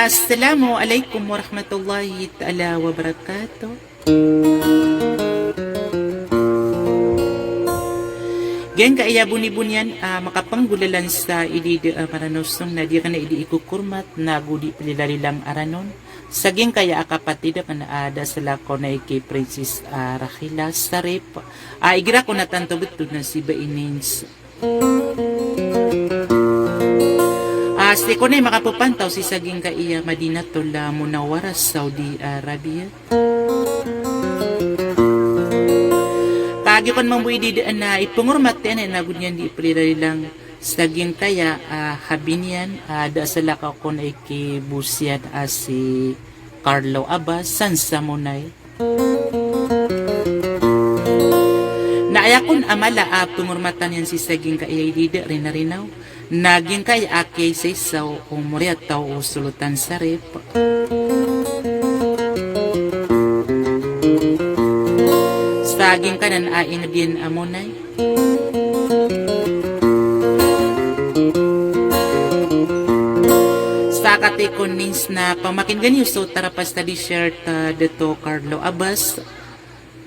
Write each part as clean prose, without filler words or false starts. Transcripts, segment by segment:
Assalamualaikum warahmatullahi ta'ala wabarakatuh. Gen kaya buni-bunyan makapanggulalan sa idi paranosong na di ka na idi ikukurmat na gudi pililarilang aranon. Saging kaya kapatid ka na ada sa lako na iki Princess Rakhila Sarip. Igira ko na tanto betul na si Bainins. Asti ko na makapupantaw si saging kaya Madinatul Munawwarah Saudi Arabia. Kagi kon mambuy di na ipungurmat na nagunyan di prilali lang saging kaya habinyan da sa lakaw ko na ikibusyan si Carlo Abbas san samunay. Naayakon amala pungurmatan yan si saging kaya di rin na rinaw. Naging kaya ake sa isaw umuriat tao usulutan sa rep. Saging kanan aing din amunay. Sa katikon nins na pamakin ganyo so tarapas na di-shirt dito Carlo Abbas.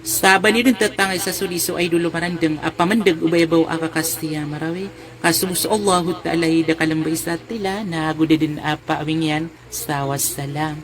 Sa banidin tatangay sa suliso ay dulumarandang pamandag ubayabaw akakastiya marawi. Kasumus Allahu ta'ala da kalambay sa tila na gudadin paawing yan sa wassalam.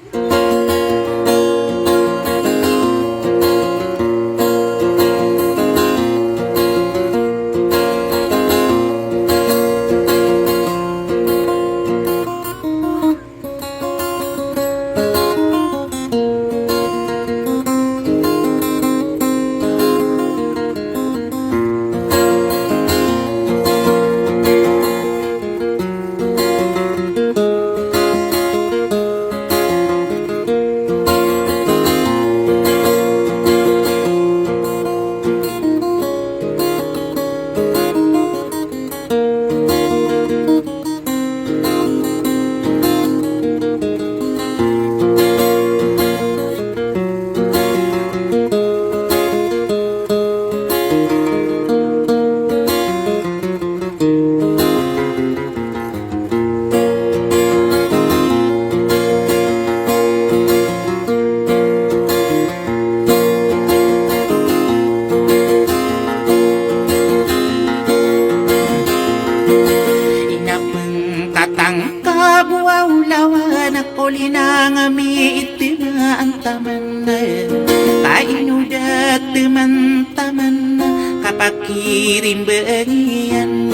Teman-teman kapakirim bagian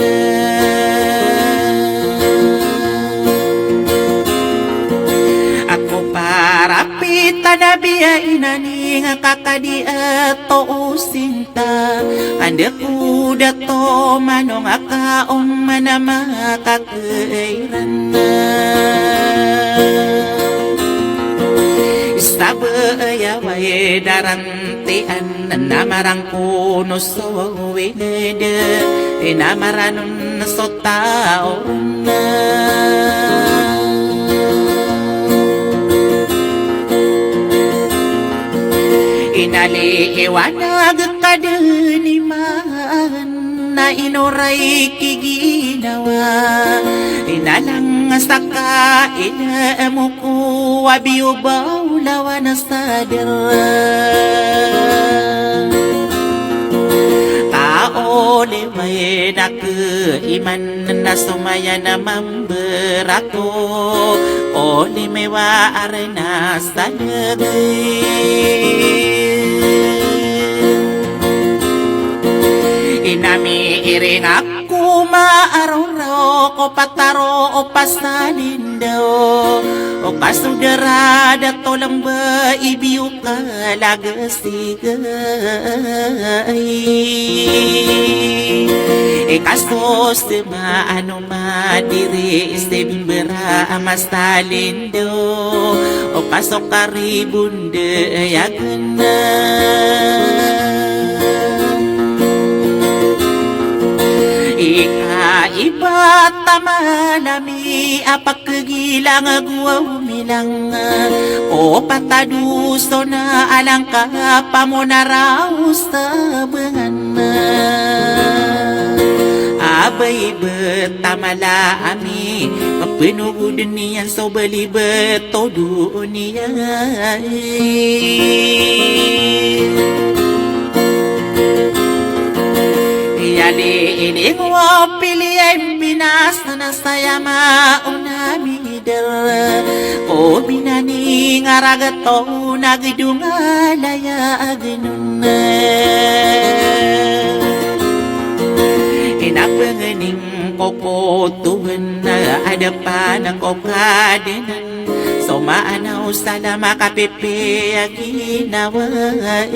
aku para pita nabiya inani ngakakadi ato usinta anda kuda to manong akaong manama kakairan Sabaya wae darantian namarang kuno so winede namaranun so taon inali iwanag kadeniman na inuray kiginawa inalang saka inamu ko wabiubaw lawan sadira kaole may iman na sumaya na mamberato ole may waare na salagay inami iring ako maaraw ko pataro o pasalindo o kasudara dato lang ba ibiyo ka lagasigay kastos de maano madiri este bimbera amasalindo o pasok karibunde yagana Iba tamalami apak kegilang gua umilang o pataduso na alangka pamonaraus tabengan abay betamala ami kapenuh dunian so beli beto dunia yali ini gua pilih binasa na saya mauna midel o binani ngaragato nagidungalaya agnuna inapanganing koko tuhan na adapan ang kokadinan so maanaw sana makapepe ang ginawai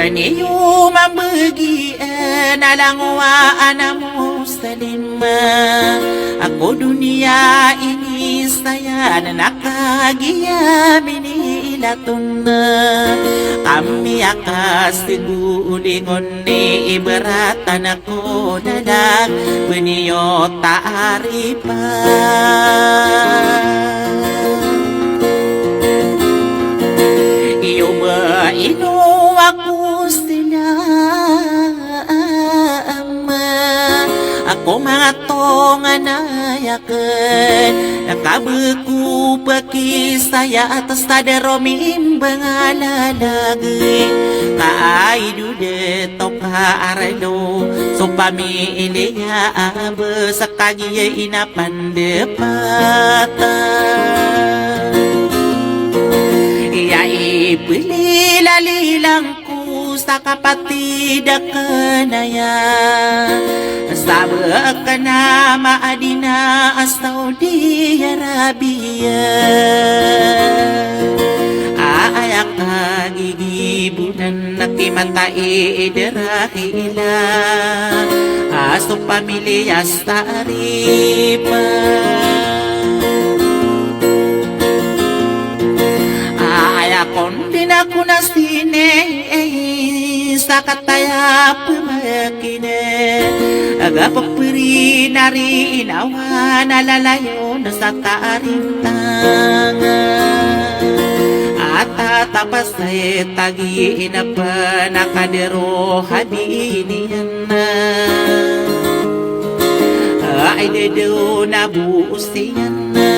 niyo mambagi nalangwa anamo salima ako dunia ini saya nakagiya minilatun kami akas tigulingon ni iberatan ako dalag beniyo taaripa iyo ba ino ako sila ako mga tonga nayakan nakabeku pakisaya atas tadaro mimbang alalagi kaaidu de toka aralo so pamilya abe sakagiya inapandepata iya ipililalilang sa kapatid kanaya sabak ka na maadina Saudi Arabia aayak kagigibunan nakimatai derahila aso pamilya sa aripa aayakon din ako na sine sa kataya pumakine agapapuri nari inawa nalalayo na sa taarintang at tatapas ay tagiin na pa nakadero habinian na ay dedo na buusiyan na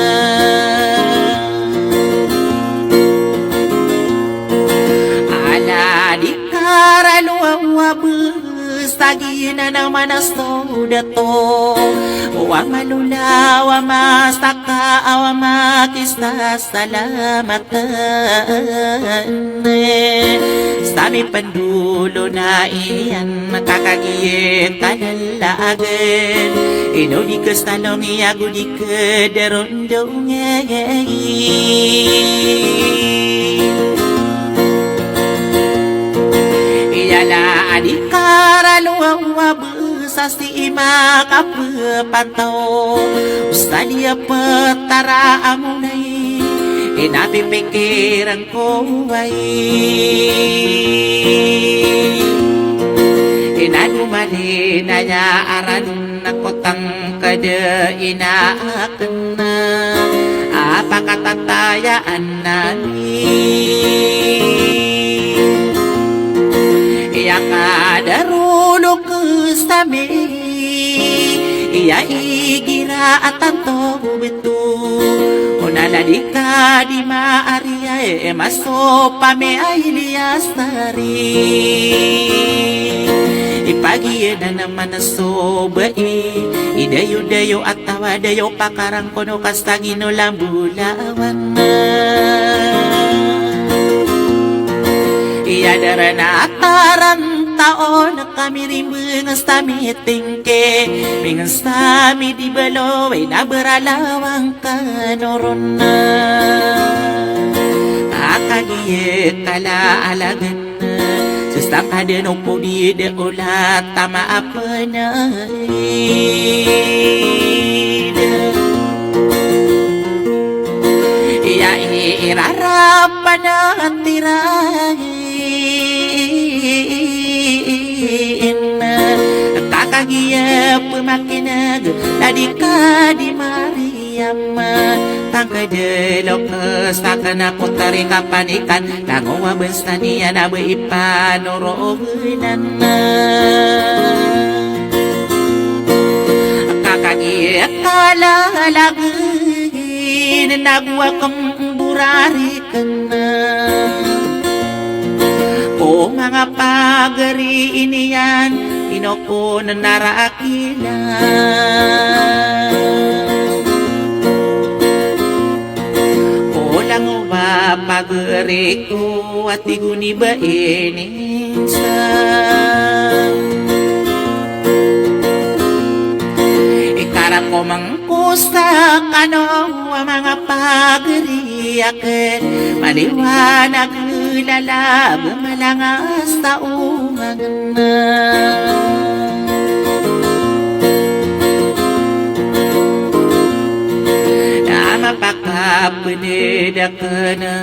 di karaluwa besagi na naman dato uwang malulawa masaka awa makista salamatan sami pandulo na iyan makakagiyet talalagan inunikas talong iyago di kadarondong yala adik karaluwa besa si ima kapapantaw ustadia petara amunay inapi pikiran ko ay inadumali na niya aran na kotang kada inaakan na apakatatayaan namin iya kadarulog sa mi iya igira at anto betu unaladika di maariya maso pame ay liyastari ipagi na naman na soba idayo-dayo at tawadayo pakarang kono kastagino lambulawan na iya dara na atarang taon na kami rimbengas tami tingke mingas tami di balo ay naberalawang kanoron na akagiye kalaalagan na sustang kadenong po di de ulat tama apa na iya irarapan na tirahin kakagiya pemakinag tadi ka di Mariam tangkadelo sa kana putari kapanikan nanguwa basta niya na ipanoroginan na kakagiyak kalalagin nagwa kang burari ka na o mga pagari iniyan inoko na narakilan o lang o ba pagari ko at iguni ba ininsan ikarap ko mangkusta kano ang mga pagari maliwanag lalab malangas taungan na mapakapunid ka na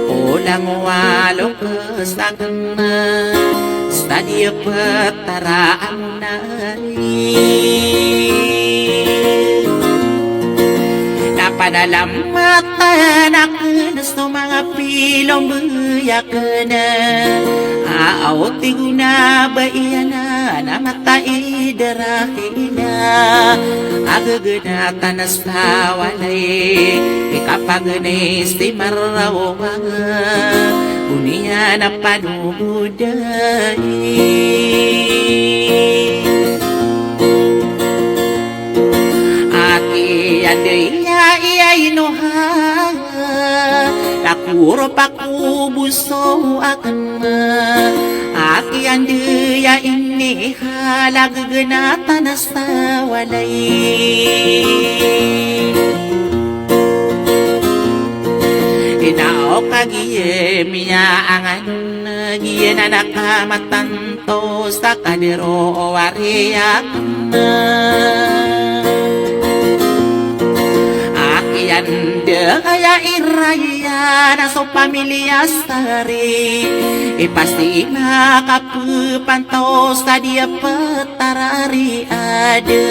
ulang walong kasagan na stadya pataraan na panalamatan ako sa mga pilong buyak na aawti ko na ba iyan na matai darahila agaganatan na sa walay ikapaganay si marawang uniya na panubuday Aday niya inuha Nakuro pakubuso akan Aki andaya iniha Lagaganatan na sa walay Inao kagiye miya ang giye na nakamatanto Sa kadero wariyak na Yanda kaya iraya na so pamilya sari pasti makapupantos sa dia petarari ada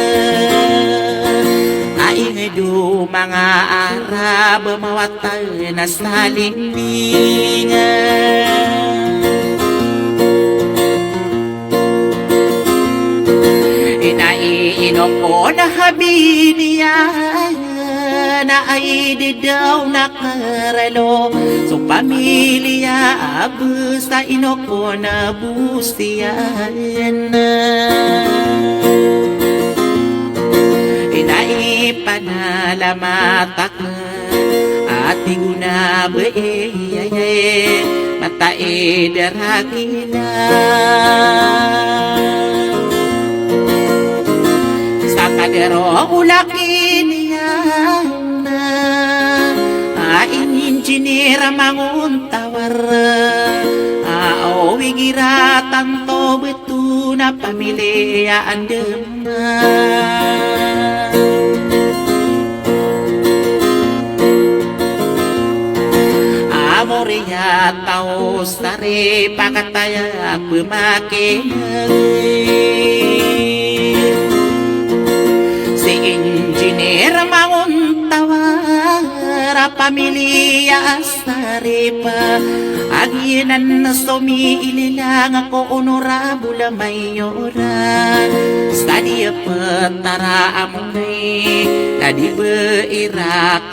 Aingadu mga Arab mawatay na salindingan Inaiinok ko na habiniya na ay di daw nakaralo So pamilya abu sa inoko na bustiyan na Inaipanalamatak at iguna bae matae daragila Sa kadero ulakin niya Engineer manguntawar wigira tanto betu na pamilya andema Amoria tau sare pakataya pemake Si engineer manguntawar pamilya saripa Aginan na sumiililang ako honorable mayora Stadya petara amunay Tadi beirak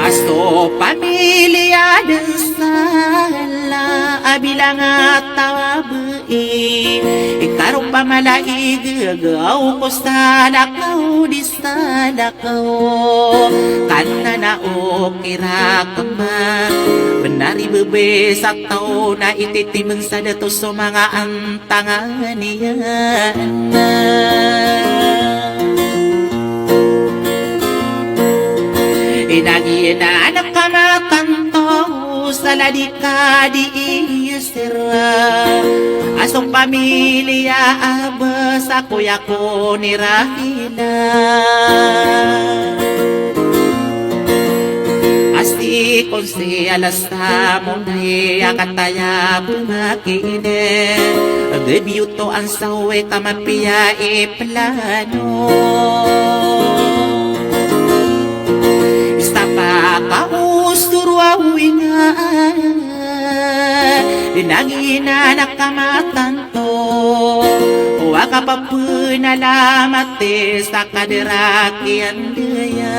Asto pamilya desala Abilang atawa Ikarong pamalaig Gagaw ko sa lakaw Di sa lakaw Kana na o kirakama Benari bebe sa tao Na ititimang sa dato sa mga antangan niya Inagina na kamatanto Sa ladika di isira Asong pamilya abas ako yako ni Rahila Pasti konsi alas mo na akataya pumakine Gabiuto ang sawe kamapia plano Istapa kausturwawin nga Dinagina nakamatanto Waka pa punalamat sa kaderakian daya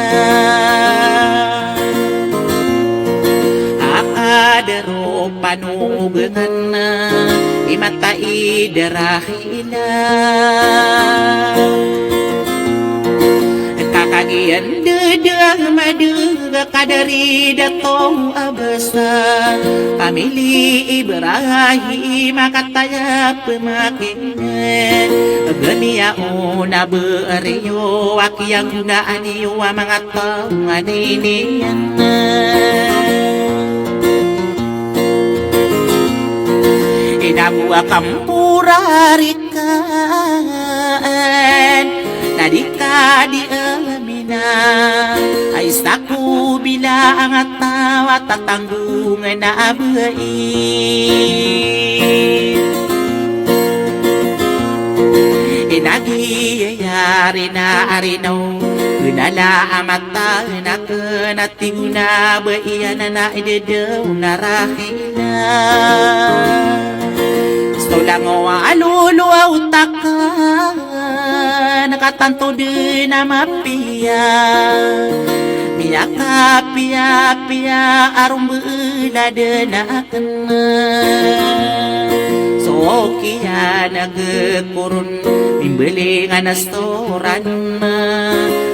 Akadaro panugangan na Imatai derahila Kakagian dedang maduga kadari datong abasa Pamili Ibrahim makataya pemakinan Gania una beriyo Akiyang gaaniyo mga taong aniniyan Inabuwa kampurarikaan Nadika di amina Ay saku bila ang atawa tatanggungan na abain Inagiyayari na arinaw Kunala amata na kenating na baiyan na idedaw na rahina Stolang o alulu utaka Nakatanto din na mapia Miyaka pia arong beula denakan So kia nagkurun Mimbeli nga nastoran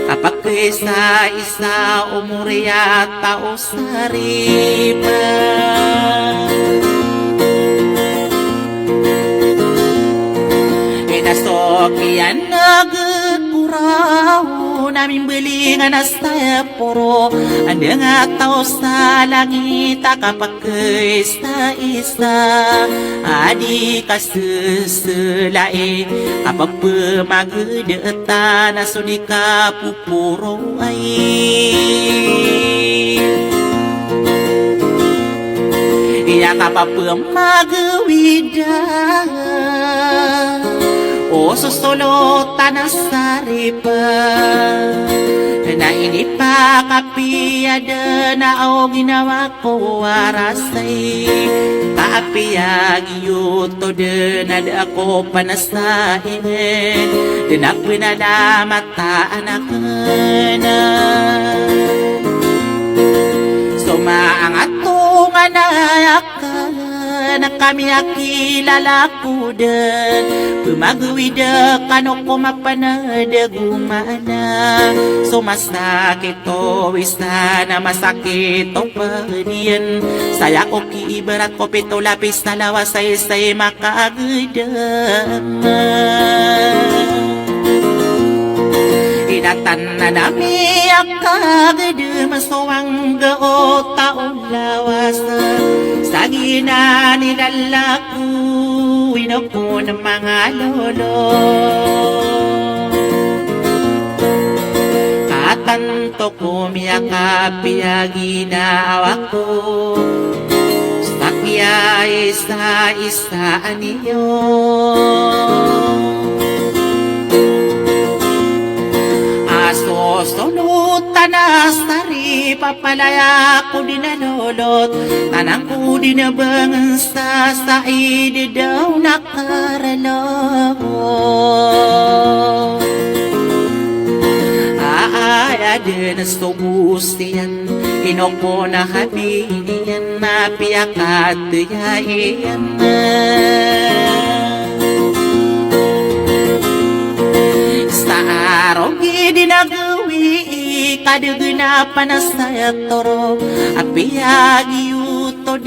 Kapag isa umurya tao saripa Inasokian nagkuraw Namin beli nga nasta poro Anda nga tao sa langit Kapag isa Adi kasusulae Kapag pemagdeta Nasuni ka pupuro ay Iya kapag pemagwida O susolo tanasaripa Na ini pa kapiada na o ginawa ko warasay Kaapiyag yuto din na ako panasahin Din ako pinadamata anak na Sumaangat tong anak na kami akilala ko din Pumagwida kano ko mapanada gumana So masakit o isa na masakit o paniyan Saya ko kiibarat ko pito lapis na lawa sa isa'y makaagdama Inatan na nami akagdama So ang gao taong lawasa Sagina nilalaku Inoko ng mga lolo Katanto ko miyakapiyaginawa ko Sakya isa niyo Solutan na sari papalaya ko dinalolot Tanang ko dinabangan sa said daw nakaralot Aayadin na subustiyan Inoko na habinian Napiyakat yayan Sa araw dinagawi kadaganapan na saya toro apiyagi yuto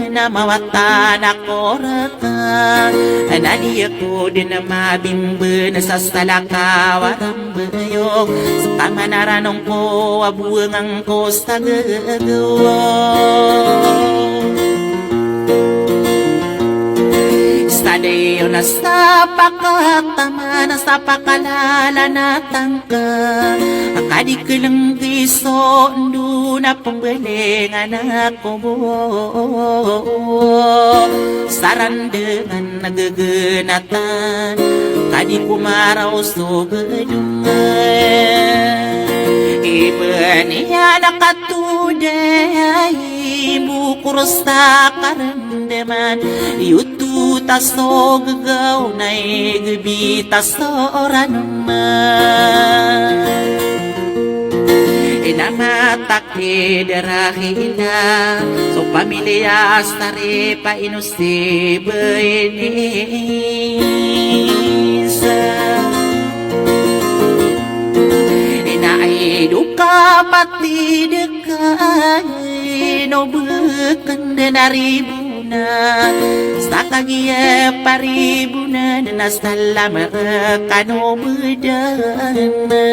na mawatan ako rata anadi ako din na mabimbe na sa salakawarang bayog sa kamanaranong ko abuangang ko sa gagawa Adayo na sa pakatama na sa pakalala na tangka akadi kelang giso ndu na pembeling anak ko saran dengan nagegenatan kadi kumaraw so gedungan ibaniya nakatuday bukur sa karandaman yutu taso gagaw na igbi taso oranuman inamatakti darahila so pamilya stare pa inusti benisa duka pati dekai no bukan denaribuna sakagia paribuna dan salam kano bedana